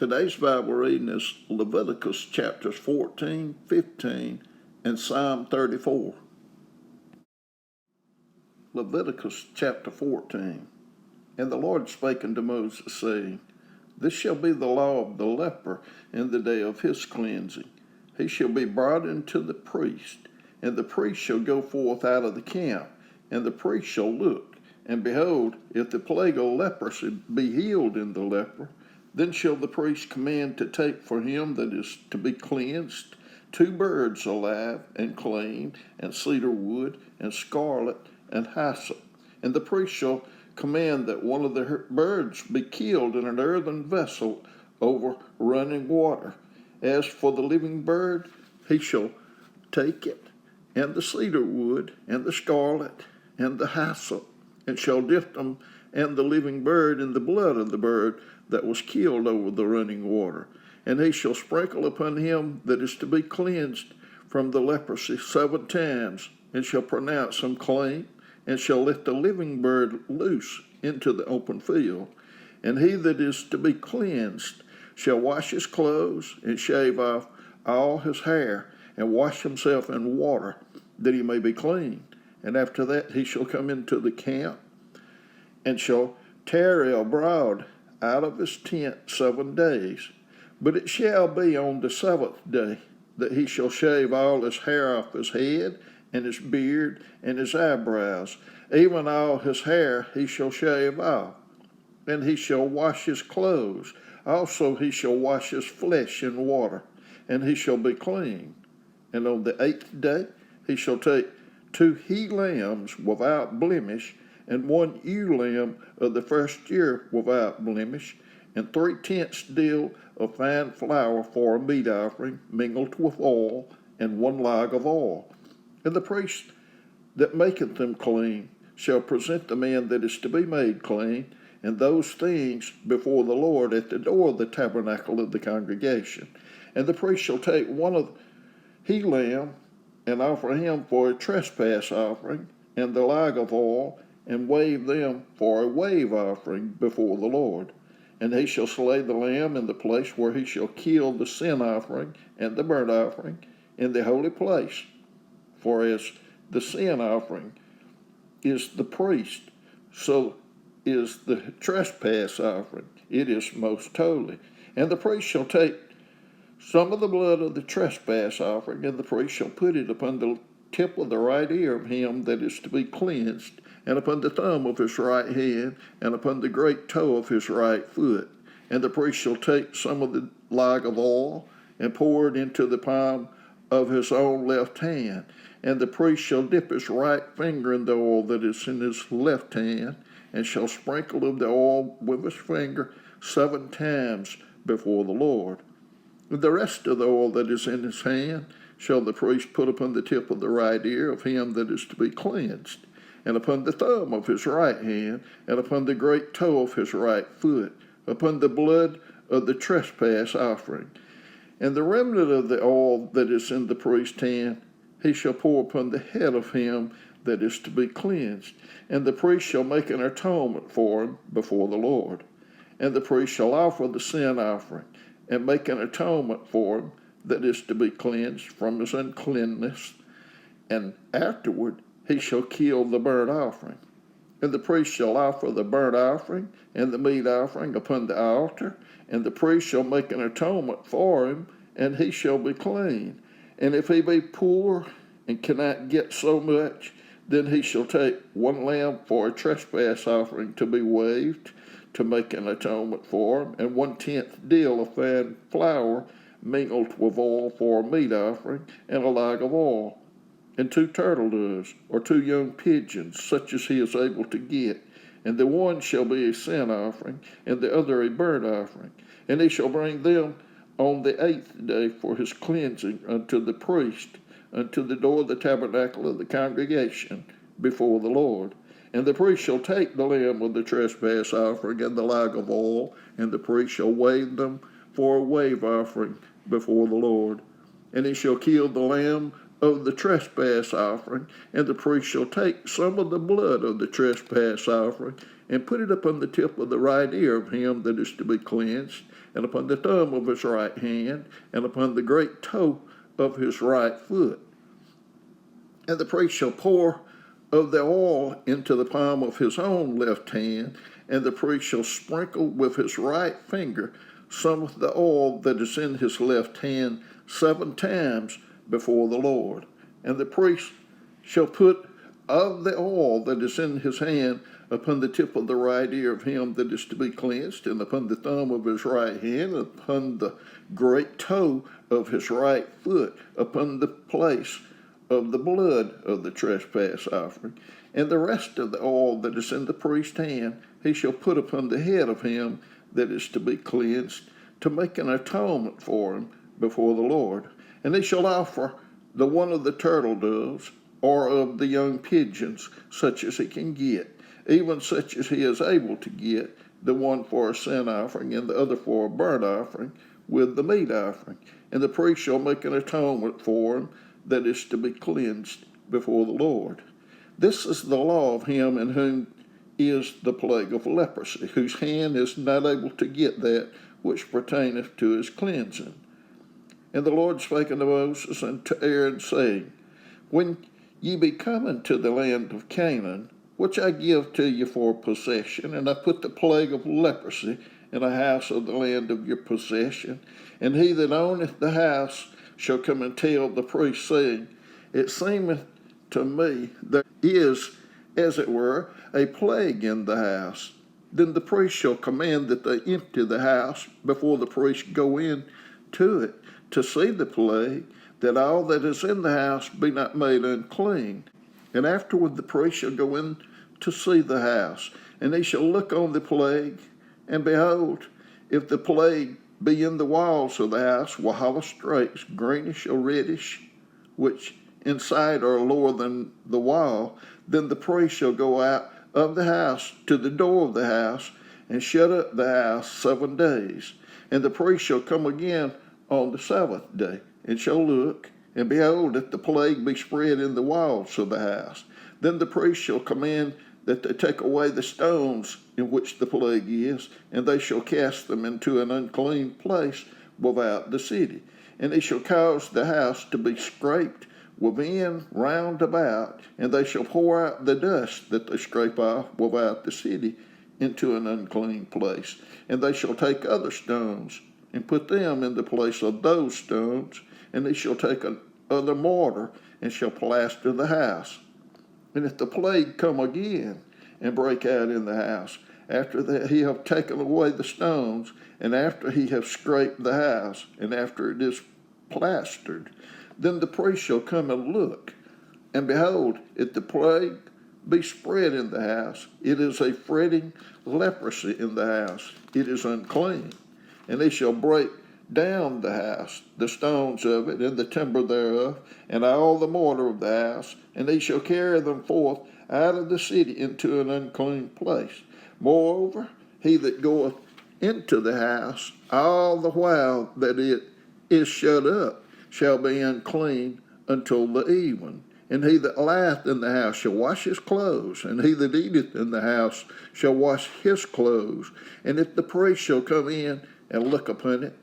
Today's Bible reading is Leviticus chapters 14, 15, and Psalm 34. Leviticus chapter 14. And the Lord spake unto Moses, saying, This shall be the law of the leper in the day of his cleansing. He shall be brought unto the priest, and the priest shall go forth out of the camp, and the priest shall look, and behold, if the plague of leprosy be healed in the leper, then shall the priest command to take for him that is to be cleansed 2 birds alive and clean, and cedar wood, and scarlet, and hyssop. And the priest shall command that one of the birds be killed in an earthen vessel over running water. As for the living bird, he shall take it, and the cedar wood, and the scarlet, and the hyssop, and shall dip them and the living bird in the blood of the bird that was killed over the running water. And he shall sprinkle upon him that is to be cleansed from the leprosy 7 times, and shall pronounce him clean, and shall let the living bird loose into the open field. And he that is to be cleansed shall wash his clothes, and shave off all his hair, and wash himself in water, that he may be clean. And after that he shall come into the camp, and shall tarry abroad out of his tent 7 days. But it shall be on the 7th day that he shall shave all his hair off his head, and his beard, and his eyebrows, even all his hair he shall shave off. And he shall wash his clothes, also he shall wash his flesh in water, and he shall be clean. And on the 8th day he shall take 2 he-lambs without blemish, and 1 ewe lamb of the first year without blemish, and 3/10 deal of fine flour for a meat offering, mingled with oil, and 1 log of oil. And the priest that maketh them clean shall present the man that is to be made clean, and those things before the Lord at the door of the tabernacle of the congregation. And the priest shall take 1 of he lamb, and offer him for a trespass offering, and the log of oil, and wave them for a wave offering before the Lord. And he shall slay the lamb in the place where he shall kill the sin offering and the burnt offering in the holy place. For as the sin offering is the priest, so is the trespass offering. It is most holy. And the priest shall take some of the blood of the trespass offering, and the priest shall put it upon the tip of the right ear of him that is to be cleansed, and upon the thumb of his right hand, and upon the great toe of his right foot. And the priest shall take some of the log of oil, and pour it into the palm of his own left hand. And the priest shall dip his right finger in the oil that is in his left hand, and shall sprinkle of the oil with his finger 7 times before the Lord. And the rest of the oil that is in his hand shall the priest put upon the tip of the right ear of him that is to be cleansed, and upon the thumb of his right hand, and upon the great toe of his right foot, upon the blood of the trespass offering. And the remnant of the oil that is in the priest's hand he shall pour upon the head of him that is to be cleansed, and the priest shall make an atonement for him before the Lord. And the priest shall offer the sin offering, and make an atonement for him that is to be cleansed from his uncleanness, and afterward he shall kill the burnt offering. And the priest shall offer the burnt offering and the meat offering upon the altar, and the priest shall make an atonement for him, and he shall be clean. And if he be poor and cannot get so much, then he shall take 1 lamb for a trespass offering to be waved, to make an atonement for him, and 1/10 deal of fine flour mingled with oil for a meat offering, and a log of oil, and 2 turtle doves, or 2 young pigeons, such as he is able to get. And the one shall be a sin offering, and the other a burnt offering. And he shall bring them on the 8th day for his cleansing unto the priest, unto the door of the tabernacle of the congregation before the Lord. And the priest shall take the lamb of the trespass offering and the log of oil, and the priest shall wave them for a wave offering before the Lord. And he shall kill the lamb of the trespass offering, and the priest shall take some of the blood of the trespass offering, and put it upon the tip of the right ear of him that is to be cleansed, and upon the thumb of his right hand, and upon the great toe of his right foot. And the priest shall pour of the oil into the palm of his own left hand, and the priest shall sprinkle with his right finger some of the oil that is in his left hand 7 times before the Lord. And the priest shall put of the oil that is in his hand upon the tip of the right ear of him that is to be cleansed, and upon the thumb of his right hand, and upon the great toe of his right foot, upon the place of the blood of the trespass offering. And the rest of the oil that is in the priest's hand he shall put upon the head of him that is to be cleansed, to make an atonement for him before the Lord. And he shall offer the one of the turtle doves, or of the young pigeons, such as he can get, even such as he is able to get, the one for a sin offering, and the other for a burnt offering, with the meat offering. And the priest shall make an atonement for him that is to be cleansed before the Lord. This is the law of him in whom is the plague of leprosy, whose hand is not able to get that which pertaineth to his cleansing. And the Lord spake unto Moses and to Aaron, saying, When ye be come into the land of Canaan, which I give to you for possession, and I put the plague of leprosy in a house of the land of your possession, and he that owneth the house shall come and tell the priest, saying, It seemeth to me there is, as it were, a plague in the house. Then the priest shall command that they empty the house before the priest go in to it to see the plague, that all that is in the house be not made unclean. And afterward the priest shall go in to see the house, and he shall look on the plague, and behold, if the plague be in the walls of the house, hollow strakes, greenish or reddish, which inside are lower than the wall, then the priest shall go out of the house to the door of the house, and shut up the house 7 days. And the priest shall come again on the 7th day, and shall look, and behold, if the plague be spread in the walls of the house, then the priest shall command that they take away the stones in which the plague is, and they shall cast them into an unclean place without the city. And he shall cause the house to be scraped within round about, and they shall pour out the dust that they scrape off without the city into an unclean place. And they shall take other stones and put them in the place of those stones, and they shall take another mortar and shall plaster the house. And if the plague come again and break out in the house, after that he have taken away the stones, and after he have scraped the house, and after it is plastered, then the priest shall come and look. And behold, if the plague be spread in the house, it is a fretting leprosy in the house, it is unclean. And they shall break down the house, the stones of it, and the timber thereof, and all the mortar of the house, and they shall carry them forth out of the city into an unclean place. Moreover, he that goeth into the house all the while that it is shut up shall be unclean until the even. And he that lieth in the house shall wash his clothes, and he that eateth in the house shall wash his clothes. And if the priest shall come in and look upon it,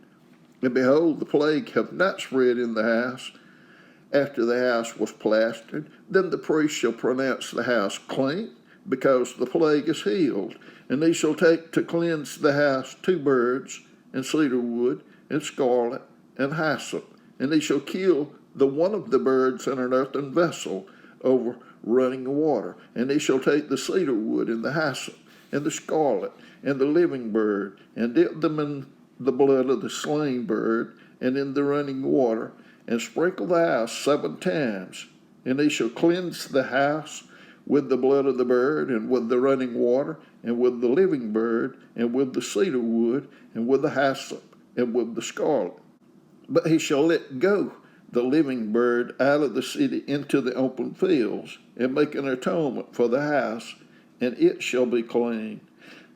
and behold, the plague hath not spread in the house, after the house was plastered, then the priest shall pronounce the house clean, because the plague is healed. And he shall take to cleanse the house 2 birds, and cedar wood, and scarlet, and hyssop. And he shall kill the one of the birds in an earthen vessel over running water. And he shall take the cedar wood, and the hyssop, and the scarlet, and the living bird, and dip them in the blood of the slain bird, and in the running water, and sprinkle the house 7 times. And he shall cleanse the house with the blood of the bird, and with the running water, and with the living bird, and with the cedar wood, and with the hyssop, and with the scarlet. But he shall let go the living bird out of the city into the open fields, and make an atonement for the house, and it shall be clean.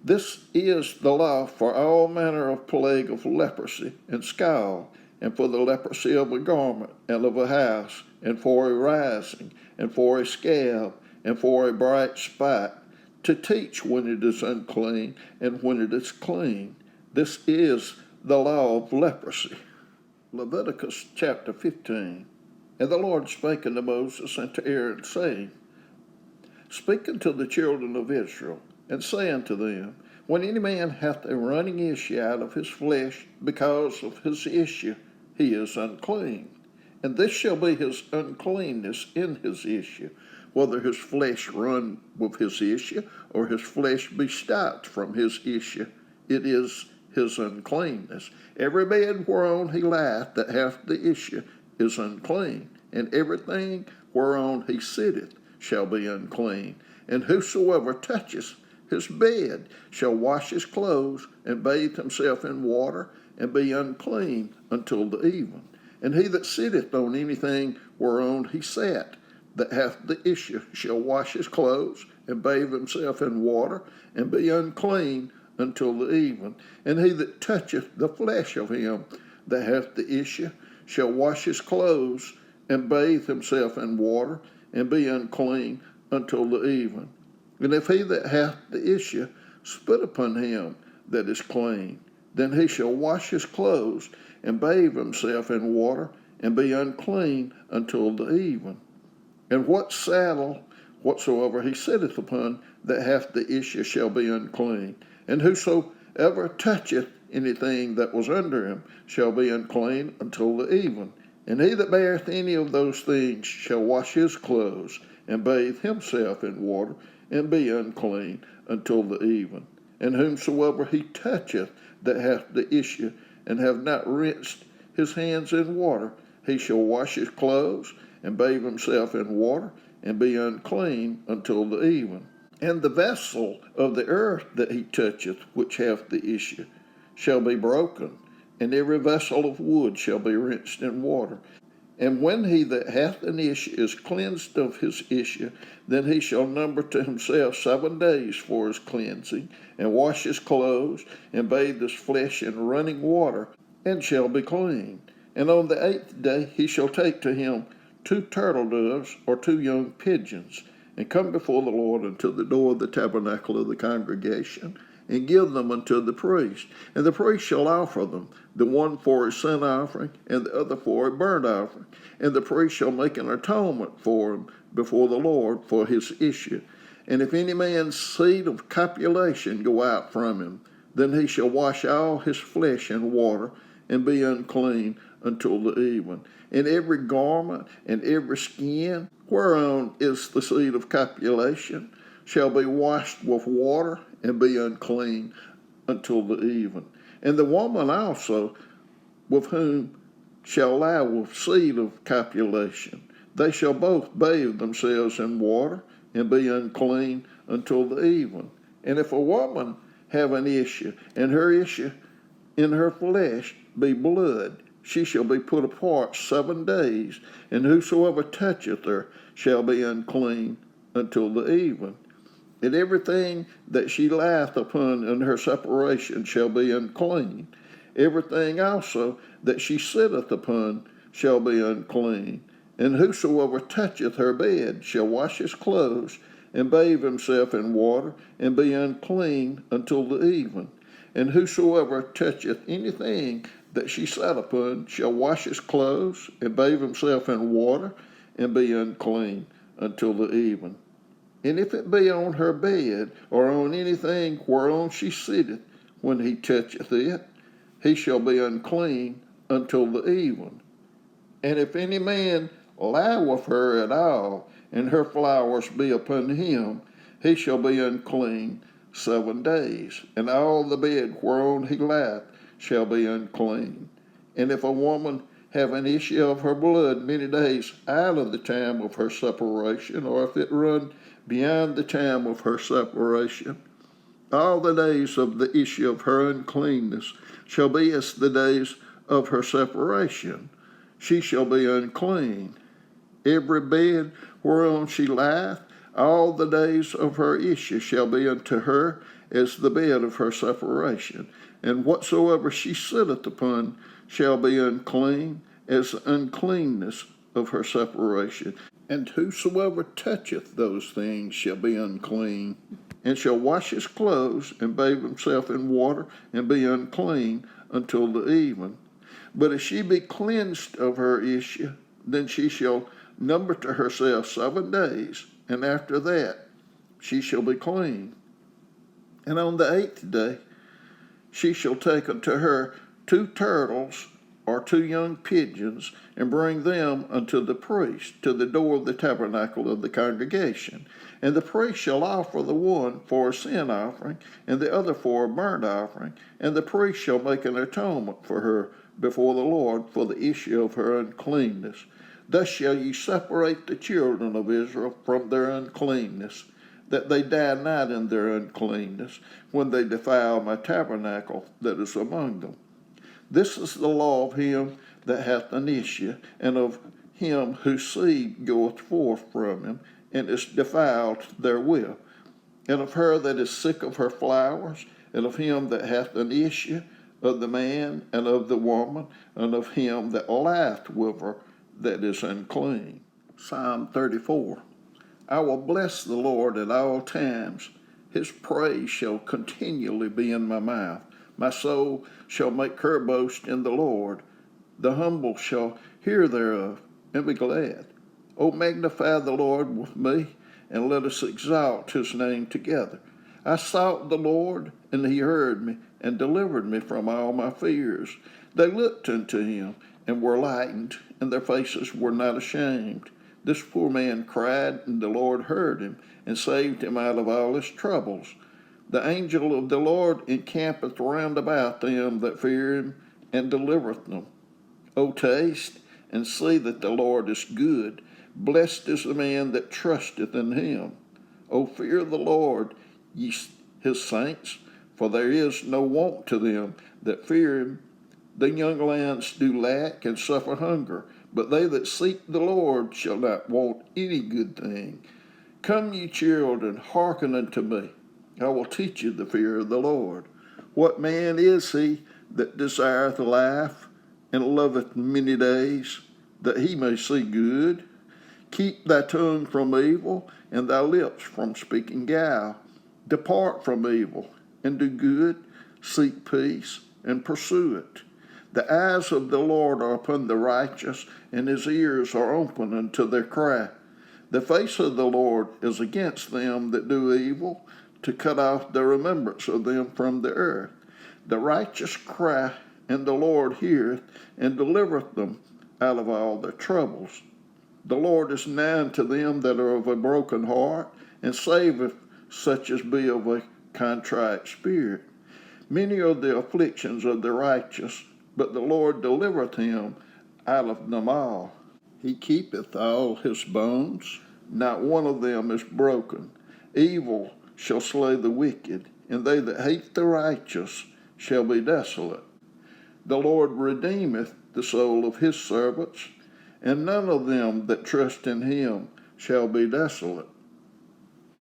This is the law for all manner of plague of leprosy and scald, and for the leprosy of a garment and of a house, and for a rising, and for a scab, and for a bright spot, to teach when it is unclean and when it is clean. This is the law of leprosy. Leviticus chapter 15. And the Lord spake unto Moses and to Aaron, saying, Speak unto the children of Israel, and say unto them, When any man hath a running issue out of his flesh because of his issue, he is unclean. And this shall be his uncleanness in his issue, whether his flesh run with his issue, or his flesh be stopped from his issue. It is his uncleanness. Every bed whereon he lieth that hath the issue is unclean, and everything whereon he sitteth shall be unclean. And whosoever toucheth his bed shall wash his clothes, and bathe himself in water, and be unclean until the even. And he that sitteth on anything whereon he sat, that hath the issue, shall wash his clothes, and bathe himself in water, and be unclean until the even. And he that toucheth the flesh of him that hath the issue shall wash his clothes, and bathe himself in water, and be unclean until the even. And if he that hath the issue spit upon him that is clean, then he shall wash his clothes, and bathe himself in water, and be unclean until the even. And what saddle whatsoever he sitteth upon that hath the issue shall be unclean. And whosoever toucheth anything that was under him shall be unclean until the even. And he that beareth any of those things shall wash his clothes, and bathe himself in water, and be unclean until the even. And whomsoever he toucheth that hath the issue, and have not rinsed his hands in water, he shall wash his clothes, and bathe himself in water, and be unclean until the even. And the vessel of the earth that he toucheth, which hath the issue, shall be broken, and every vessel of wood shall be rinsed in water. And when he that hath an issue is cleansed of his issue, then he shall number to himself 7 days for his cleansing, and wash his clothes, and bathe his flesh in running water, and shall be clean. And on the 8th day he shall take to him 2 turtle doves, or 2 young pigeons, and come before the Lord unto the door of the tabernacle of the congregation, and give them unto the priest. And the priest shall offer them, the one for a sin offering, and the other for a burnt offering. And the priest shall make an atonement for him before the Lord for his issue. And if any man's seed of copulation go out from him, then he shall wash all his flesh in water, and be unclean until the even. And every garment and every skin whereon is the seed of copulation shall be washed with water, and be unclean until the even. And the woman also with whom shall lie with seed of copulation, they shall both bathe themselves in water, and be unclean until the even. And if a woman have an issue, and her issue in her flesh be blood, she shall be put apart 7 days, and whosoever toucheth her shall be unclean until the even. And everything that she lieth upon in her separation shall be unclean. Everything also that she sitteth upon shall be unclean. And whosoever toucheth her bed shall wash his clothes, and bathe himself in water, and be unclean until the even. And whosoever toucheth anything that she sat upon shall wash his clothes, and bathe himself in water, and be unclean until the even. And if it be on her bed, or on anything whereon she sitteth, when he toucheth it, he shall be unclean until the even. And if any man lie with her at all, and her flowers be upon him, he shall be unclean 7 days, and all the bed whereon he lieth shall be unclean. And if a woman have an issue of her blood many days out of the time of her separation, or if it run beyond the time of her separation, all the days of the issue of her uncleanness shall be as the days of her separation. She shall be unclean. Every bed whereon she lieth, all the days of her issue shall be unto her as the bed of her separation. And whatsoever she sitteth upon shall be unclean as the uncleanness of her separation. And whosoever toucheth those things shall be unclean, and shall wash his clothes, and bathe himself in water, and be unclean until the even. But if she be cleansed of her issue, then she shall number to herself 7 days, and after that she shall be clean. And on the 8th day she shall take unto her 2 turtles or 2 young pigeons, and bring them unto the priest to the door of the tabernacle of the congregation. And the priest shall offer the one for a sin offering, and the other for a burnt offering. And the priest shall make an atonement for her before the Lord for the issue of her uncleanness. Thus shall ye separate the children of Israel from their uncleanness, that they die not in their uncleanness, when they defile my tabernacle that is among them. This is the law of him that hath an issue, and of him whose seed goeth forth from him, and is defiled therewith, and of her that is sick of her flowers, and of him that hath an issue, of the man and of the woman, and of him that lieth with her that is unclean. Psalm 34. I will bless the Lord at all times. His praise shall continually be in my mouth. My soul shall make her boast in the Lord. The humble shall hear thereof and be glad. O magnify the Lord with me, and let us exalt his name together. I sought the Lord, and he heard me, and delivered me from all my fears. They looked unto him, and were lightened, and their faces were not ashamed. This poor man cried, and the Lord heard him, and saved him out of all his troubles. The angel of the Lord encampeth round about them that fear him, and delivereth them. O taste and see that the Lord is good. Blessed is the man that trusteth in him. O fear the Lord, ye his saints, for there is no want to them that fear him. The young lions do lack and suffer hunger, but they that seek the Lord shall not want any good thing. Come, ye children, hearken unto me. I will teach you the fear of the Lord. What man is he that desireth life, and loveth many days, that he may see good? Keep thy tongue from evil, and thy lips from speaking guile. Depart from evil, and do good. Seek peace, and pursue it. The eyes of the Lord are upon the righteous, and his ears are open unto their cry. The face of the Lord is against them that do evil, to cut off the remembrance of them from the earth. The righteous cry, and the Lord heareth, and delivereth them out of all their troubles. The Lord is nigh unto them that are of a broken heart, and saveth such as be of a contrite spirit. Many are the afflictions of the righteous, but the Lord delivereth him out of them all. He keepeth all his bones, not one of them is broken. Evil shall slay the wicked, and they that hate the righteous shall be desolate. The Lord redeemeth the soul of his servants, and none of them that trust in him shall be desolate.